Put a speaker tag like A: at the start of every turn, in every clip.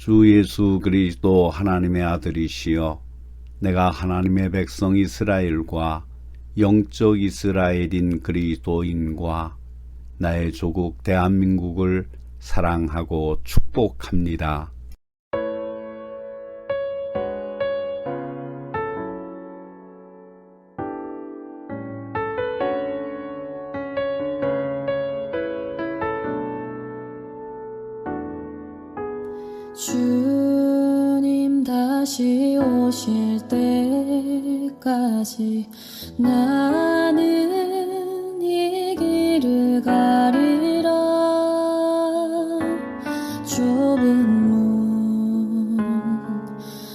A: 주 예수 그리스도 하나님의 아들이시여, 내가 하나님의 백성 이스라엘과 영적 이스라엘인 그리스도인과 나의 조국 대한민국을 사랑하고 축복합니다.
B: 주님 다시 오실 때까지 나는 이 길을 가리라. 좁은 문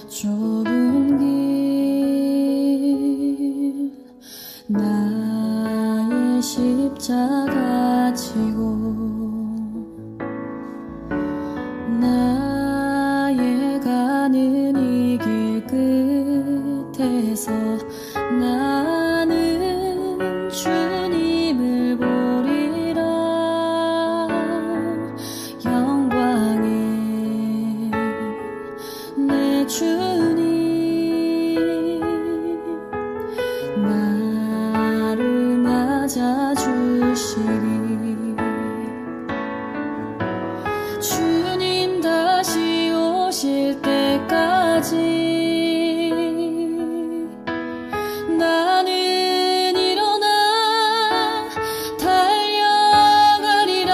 B: 좁은 길 나의 십자가 지고 나의 가는 이 길 끝에서 나는 주님을 보리라. 영광의 내 주님 나를 맞아주시리. 주님 다시 오실 때까지 나는 일어나 달려가리라.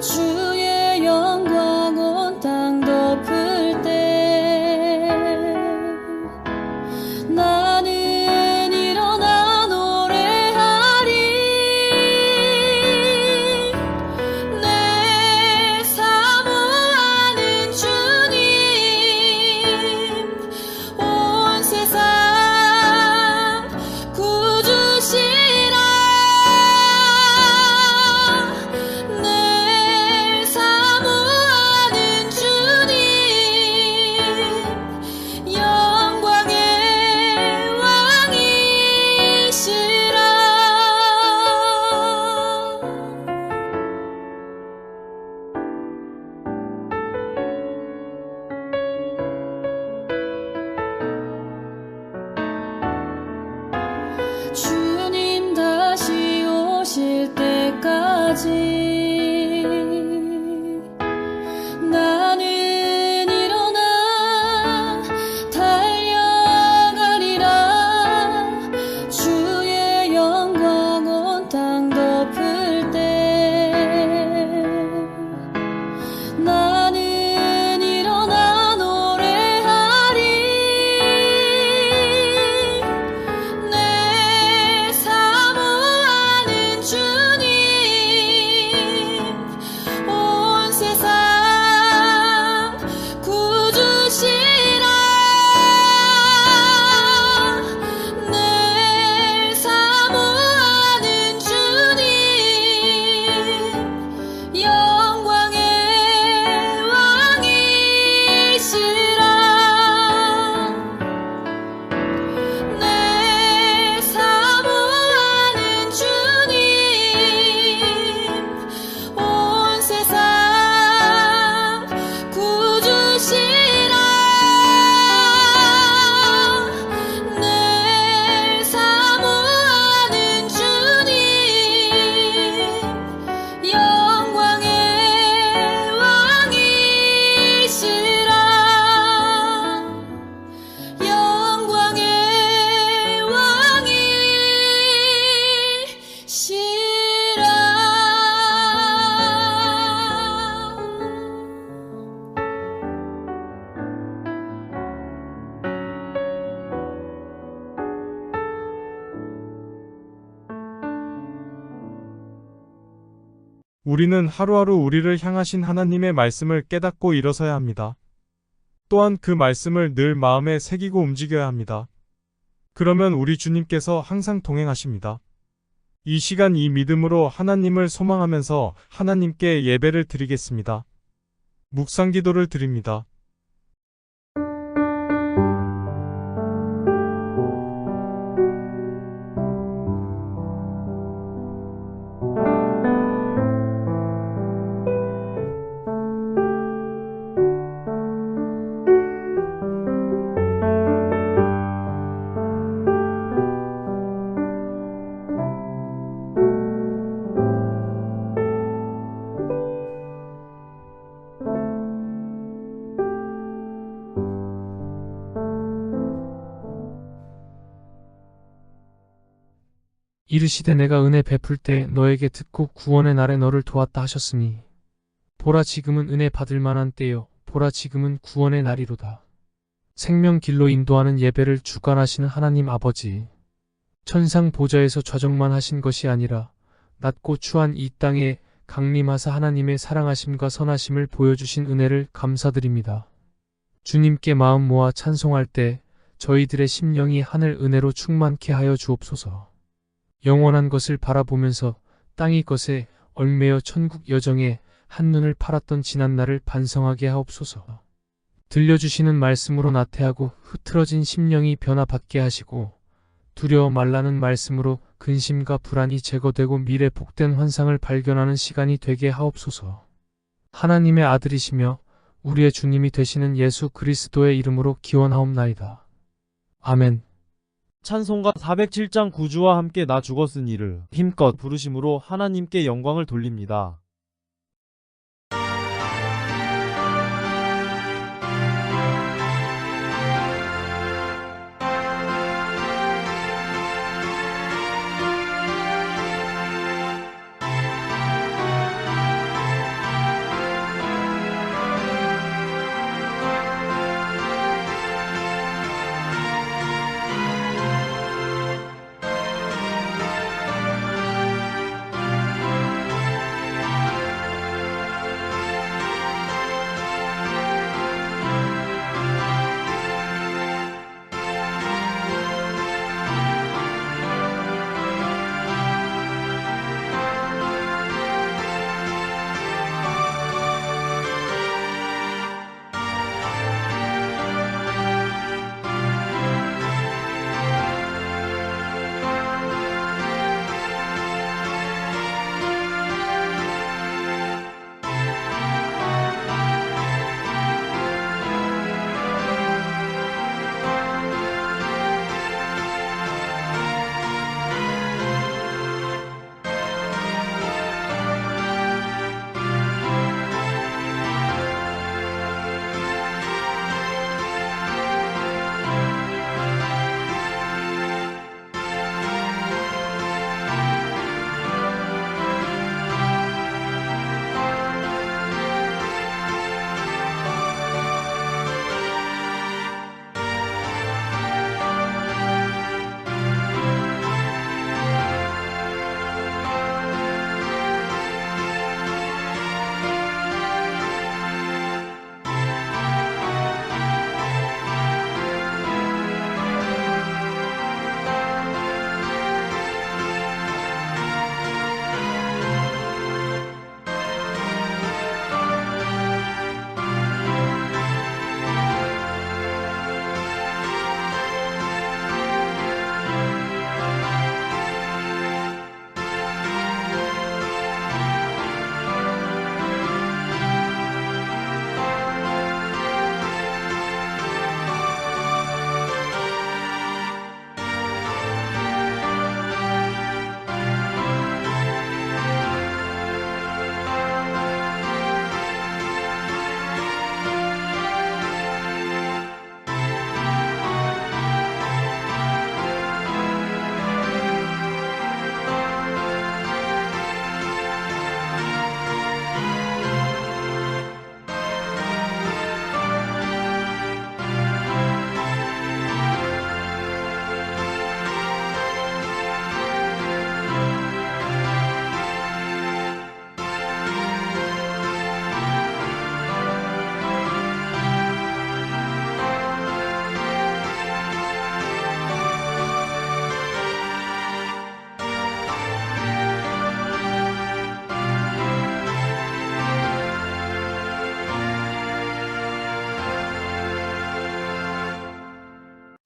B: 주의 영광 온 땅 덮을 때 나는 일어나 노래하리. 내 사모하는 주님 온 세상 구주시라. 내 사모하는 주님 영광의 왕이시라. 주님 다시 오실 때까지 나는 일어나 달려가리라. 주의 영광 온 땅 덮을 때 나는 일어나 노래하리. 내 사모하는 주님 온 세상 구주시라. 내 사모하는 주님 영광의 왕이시라. 내 사모하는 주님 온 세상 구주시라. 내 사모하는 주님 영광의 왕이시라. 영광의 왕이시라.
C: 우리는 하루하루 우리를 향하신 하나님의 말씀을 깨닫고 일어서야 합니다. 또한 그 말씀을 늘 마음에 새기고 움직여야 합니다. 그러면 우리 주님께서 항상 동행하십니다. 이 시간 이 믿음으로 하나님을 소망하면서 하나님께 예배를 드리겠습니다. 묵상 기도를 드립니다.
D: 이르시되 내가 은혜 베풀 때 너에게 듣고 구원의 날에 너를 도왔다 하셨으니 보라 지금은 은혜 받을 만한 때요 보라 지금은 구원의 날이로다. 생명 길로 인도하는 예배를 주관하시는 하나님 아버지, 천상 보좌에서 좌정만 하신 것이 아니라 낮고 추한 이 땅에 강림하사 하나님의 사랑하심과 선하심을 보여주신 은혜를 감사드립니다. 주님께 마음 모아 찬송할 때 저희들의 심령이 하늘 은혜로 충만케 하여 주옵소서. 영원한 것을 바라보면서 땅의 것에 얽매여 천국 여정에 한눈을 팔았던 지난날을 반성하게 하옵소서. 들려주시는 말씀으로 나태하고 흐트러진 심령이 변화받게 하시고 두려워 말라는 말씀으로 근심과 불안이 제거되고 미래 복된 환상을 발견하는 시간이 되게 하옵소서. 하나님의 아들이시며 우리의 주님이 되시는 예수 그리스도의 이름으로 기원하옵나이다. 아멘.
E: 찬송가 407장 구주와 함께 나 죽었으니를 힘껏 부르심으로 하나님께 영광을 돌립니다.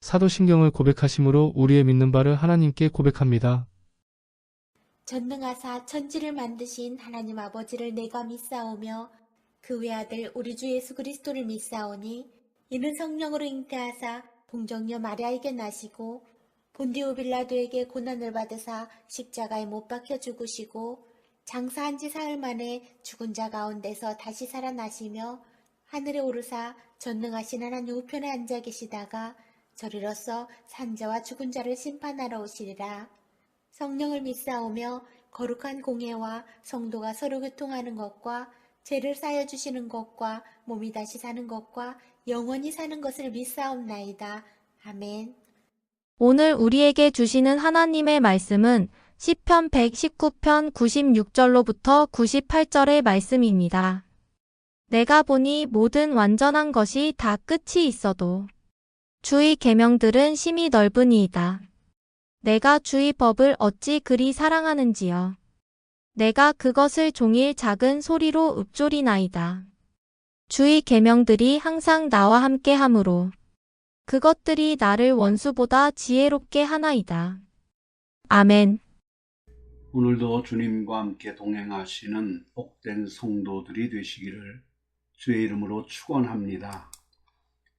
D: 사도신경을 고백하심으로 우리의 믿는 바를 하나님께 고백합니다.
F: 전능하사 천지를 만드신 하나님 아버지를 내가 믿사오며 그 외아들 우리 주 예수 그리스도를 믿사오니 이는 성령으로 잉태하사 동정녀 마리아에게 나시고 본디오 빌라도에게 고난을 받으사 십자가에 못 박혀 죽으시고 장사한 지 사흘 만에 죽은 자 가운데서 다시 살아나시며 하늘에 오르사 전능하신 하나님 우편에 앉아 계시다가 저리로서 산자와 죽은 자를 심판하러 오시리라. 성령을 믿사오며 거룩한 공예와 성도가 서로 교통하는 것과 죄를 쌓여주시는 것과 몸이 다시 사는 것과 영원히 사는 것을 믿사옵나이다. 아멘.
G: 오늘 우리에게 주시는 하나님의 말씀은 시편 119편 96절로부터 98절의 말씀입니다. 내가 보니 모든 완전한 것이 다 끝이 있어도 주의 계명들은 심히 넓으니이다. 내가 주의 법을 어찌 그리 사랑하는지요. 내가 그것을 종일 작은 소리로 읊조리나이다. 주의 계명들이 항상 나와 함께 하므로 그것들이 나를 원수보다 지혜롭게 하나이다. 아멘.
A: 오늘도 주님과 함께 동행하시는 복된 성도들이 되시기를 주의 이름으로 축원합니다.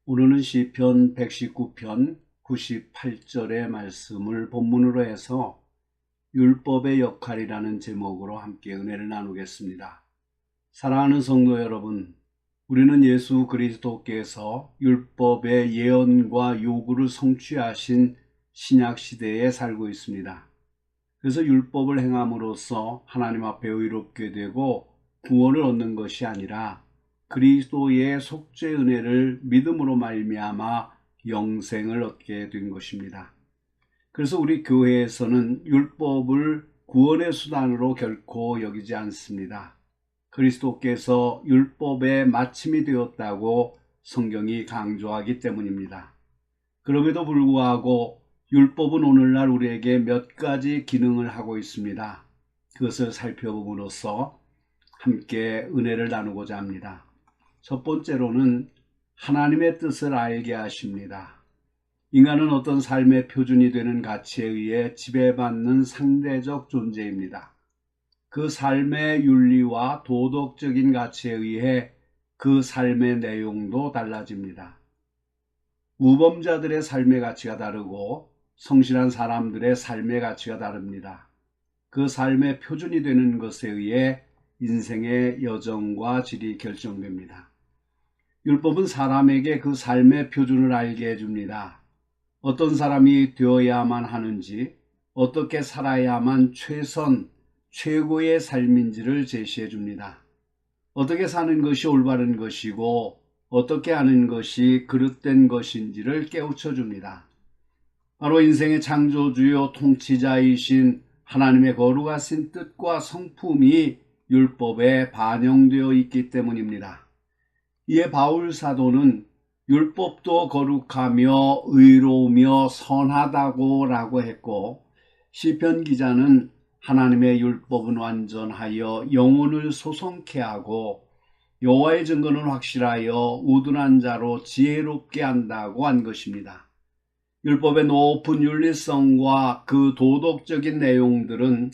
A: 오늘은 시편 119편 98절의 말씀을 본문으로 해서 율법의 역할이라는 제목으로 함께 은혜를 나누겠습니다. 사랑하는 성도 여러분, 우리는 예수 그리스도께서 율법의 예언과 요구를 성취하신 신약 시대에 살고 있습니다. 그래서 율법을 행함으로써 하나님 앞에 의롭게 되고 구원을 얻는 것이 아니라 그리스도의 속죄 은혜를 믿음으로 말미암아 영생을 얻게 된 것입니다. 그래서 우리 교회에서는 율법을 구원의 수단으로 결코 여기지 않습니다. 그리스도께서 율법의 마침이 되었다고 성경이 강조하기 때문입니다. 그럼에도 불구하고 율법은 오늘날 우리에게 몇 가지 기능을 하고 있습니다. 그것을 살펴봄으로써 함께 은혜를 나누고자 합니다. 첫 번째로는 하나님의 뜻을 알게 하십니다. 인간은 어떤 삶의 표준이 되는 가치에 의해 지배받는 상대적 존재입니다. 그 삶의 윤리와 도덕적인 가치에 의해 그 삶의 내용도 달라집니다. 무범자들의 삶의 가치가 다르고 성실한 사람들의 삶의 가치가 다릅니다. 그 삶의 표준이 되는 것에 의해 인생의 여정과 질이 결정됩니다. 율법은 사람에게 그 삶의 표준을 알게 해줍니다. 어떤 사람이 되어야만 하는지, 어떻게 살아야만 최고의 삶인지를 제시해 줍니다. 어떻게 사는 것이 올바른 것이고 어떻게 하는 것이 그릇된 것인지를 깨우쳐 줍니다. 바로 인생의 창조주요 통치자이신 하나님의 거룩하신 뜻과 성품이 율법에 반영되어 있기 때문입니다. 이에 바울 사도는 율법도 거룩하며 의로우며 선하다고 라고 했고, 시편 기자는 하나님의 율법은 완전하여 영혼을 소성케 하고 여호와의 증거는 확실하여 우둔한 자로 지혜롭게 한다고 한 것입니다. 율법의 높은 윤리성과 그 도덕적인 내용들은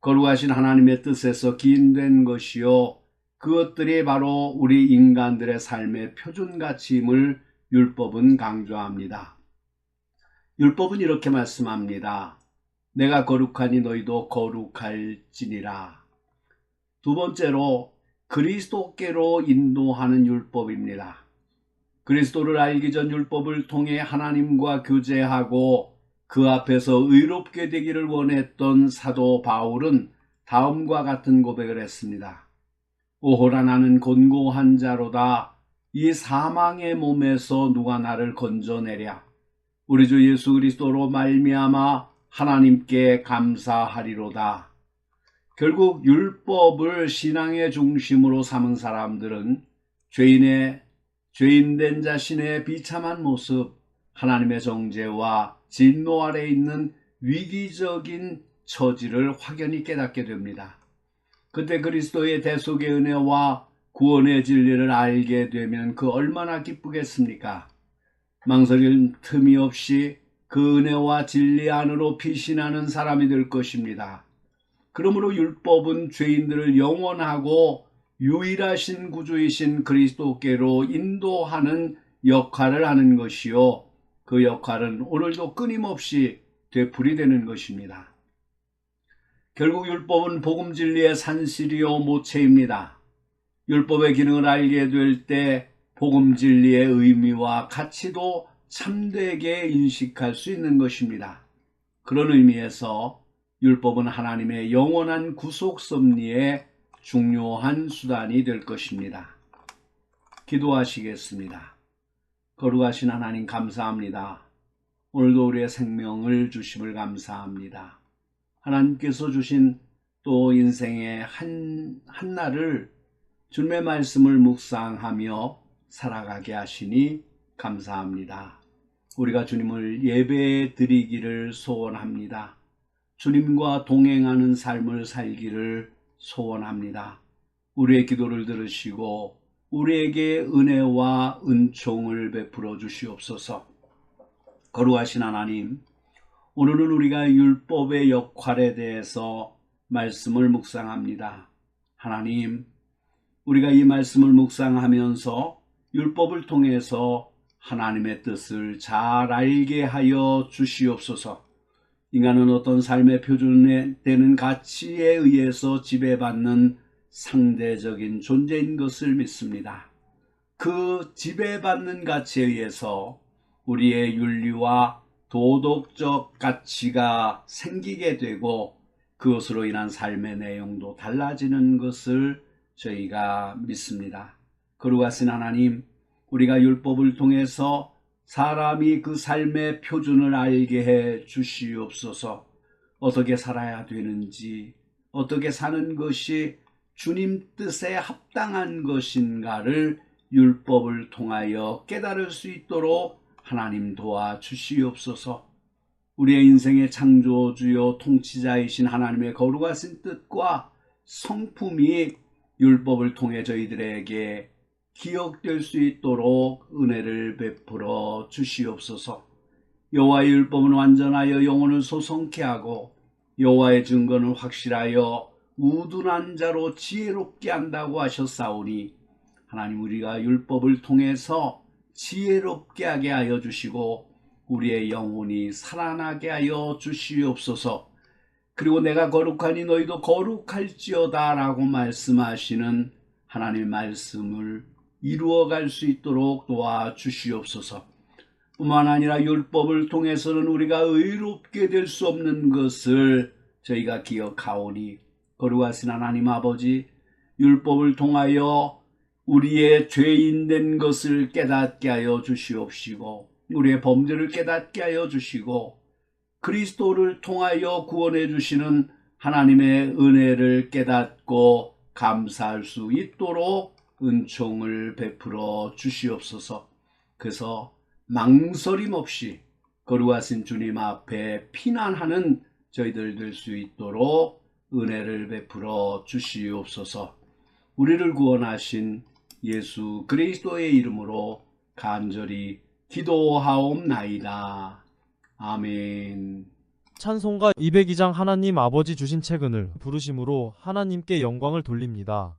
A: 거룩하신 하나님의 뜻에서 기인된 것이요, 그것들이 바로 우리 인간들의 삶의 표준가치임을 율법은 강조합니다. 율법은 이렇게 말씀합니다. 내가 거룩하니 너희도 거룩할지니라. 두 번째로 그리스도께로 인도하는 율법입니다. 그리스도를 알기 전 율법을 통해 하나님과 교제하고 그 앞에서 의롭게 되기를 원했던 사도 바울은 다음과 같은 고백을 했습니다. 오호라 나는 곤고한 자로다. 이 사망의 몸에서 누가 나를 건져내랴. 우리 주 예수 그리스도로 말미암아 하나님께 감사하리로다. 결국 율법을 신앙의 중심으로 삼은 사람들은 죄인된 자신의 비참한 모습, 하나님의 정죄와 진노 아래 있는 위기적인 처지를 확연히 깨닫게 됩니다. 그때 그리스도의 대속의 은혜와 구원의 진리를 알게 되면 그 얼마나 기쁘겠습니까? 망설일 틈이 없이 그 은혜와 진리 안으로 피신하는 사람이 될 것입니다. 그러므로 율법은 죄인들을 영원하고 유일하신 구주이신 그리스도께로 인도하는 역할을 하는 것이요, 그 역할은 오늘도 끊임없이 되풀이되는 것입니다. 결국 율법은 복음 진리의 산실이요 모체입니다. 율법의 기능을 알게 될 때 복음 진리의 의미와 가치도 참되게 인식할 수 있는 것입니다. 그런 의미에서 율법은 하나님의 영원한 구속 섭리의 중요한 수단이 될 것입니다. 기도하시겠습니다. 거룩하신 하나님 감사합니다. 오늘도 우리의 생명을 주심을 감사합니다. 하나님께서 주신 또 인생의 한 날을 주님의 말씀을 묵상하며 살아가게 하시니 감사합니다. 우리가 주님을 예배 드리기를 소원합니다. 주님과 동행하는 삶을 살기를 소원합니다. 우리의 기도를 들으시고 우리에게 은혜와 은총을 베풀어 주시옵소서. 거룩하신 하나님, 오늘은 우리가 율법의 역할에 대해서 말씀을 묵상합니다. 하나님, 우리가 이 말씀을 묵상하면서 율법을 통해서 하나님의 뜻을 잘 알게 하여 주시옵소서. 인간은 어떤 삶의 표준에 되는 가치에 의해서 지배받는 상대적인 존재인 것을 믿습니다. 그 지배받는 가치에 의해서 우리의 윤리와 도덕적 가치가 생기게 되고 그것으로 인한 삶의 내용도 달라지는 것을 저희가 믿습니다. 거룩하신 하나님, 우리가 율법을 통해서 사람이 그 삶의 표준을 알게 해 주시옵소서. 어떻게 살아야 되는지, 어떻게 사는 것이 주님 뜻에 합당한 것인가를 율법을 통하여 깨달을 수 있도록 하나님 도와주시옵소서. 우리의 인생의 창조주요 통치자이신 하나님의 거룩하신 뜻과 성품이 율법을 통해 저희들에게 기억될 수 있도록 은혜를 베풀어 주시옵소서. 여호와의 율법은 완전하여 영혼을 소성케 하고 여호와의 증거는 확실하여 우둔한 자로 지혜롭게 한다고 하셨사오니 하나님, 우리가 율법을 통해서 지혜롭게 하게 하여 주시고 우리의 영혼이 살아나게 하여 주시옵소서. 그리고 내가 거룩하니 너희도 거룩할지어다 라고 말씀하시는 하나님의 말씀을 이루어갈 수 있도록 도와주시옵소서. 뿐만 아니라 율법을 통해서는 우리가 의롭게 될 수 없는 것을 저희가 기억하오니 거룩하신 하나님 아버지, 율법을 통하여 우리의 죄인된 것을 깨닫게 하여 주시옵시고 우리의 범죄를 깨닫게 하여 주시고 그리스도를 통하여 구원해 주시는 하나님의 은혜를 깨닫고 감사할 수 있도록 은총을 베풀어 주시옵소서. 그래서 망설임 없이 거룩하신 주님 앞에 피난하는 저희들 될 수 있도록 은혜를 베풀어 주시옵소서. 우리를 구원하신 예수 그리스도의 이름으로 간절히 기도하옵나이다. 아멘.
E: 찬송가 202장 하나님 아버지 주신 책은을 부르심으로 하나님께 영광을 돌립니다.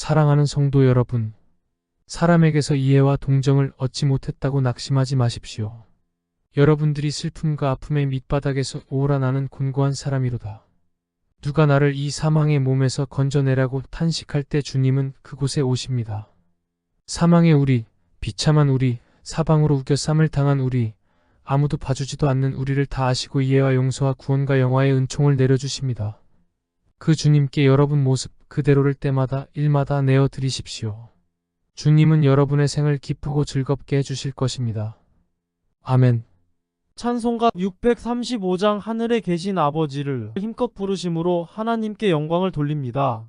D: 사랑하는 성도 여러분, 사람에게서 이해와 동정을 얻지 못했다고 낙심하지 마십시오. 여러분들이 슬픔과 아픔의 밑바닥에서 오라 나는 곤고한 사람이로다. 누가 나를 이 사망의 몸에서 건져내라고 탄식할 때 주님은 그곳에 오십니다. 사망의 우리, 비참한 우리, 사방으로 우겨 쌈을 당한 우리, 아무도 봐주지도 않는 우리를 다 아시고 이해와 용서와 구원과 영화의 은총을 내려주십니다. 그 주님께 여러분 모습 그대로를 때마다 일마다 내어드리십시오. 주님은 여러분의 생을 기쁘고 즐겁게 해주실 것입니다. 아멘.
E: 찬송가 635장 하늘에 계신 아버지를 힘껏 부르심으로 하나님께 영광을 돌립니다.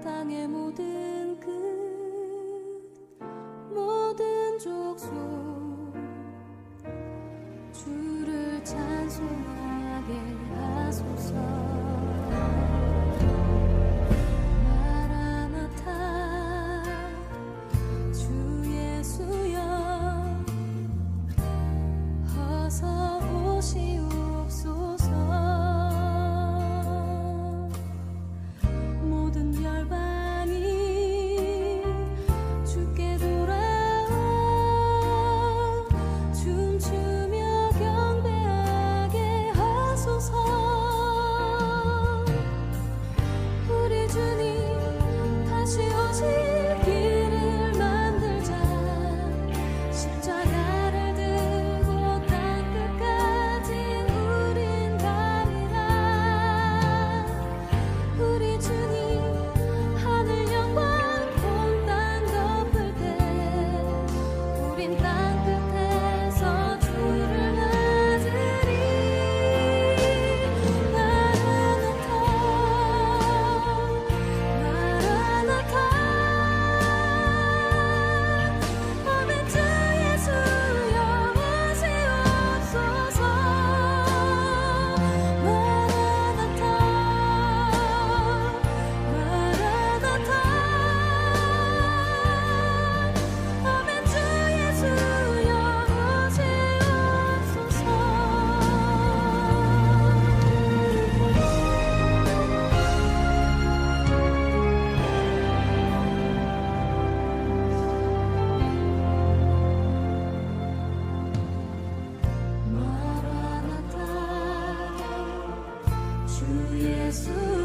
B: 땅의 모든 끝 모든 족속 주를 찬송하게 하소서. 마라나타 주 예수여 어서 오시옵소서. 모든 열방이 주 예수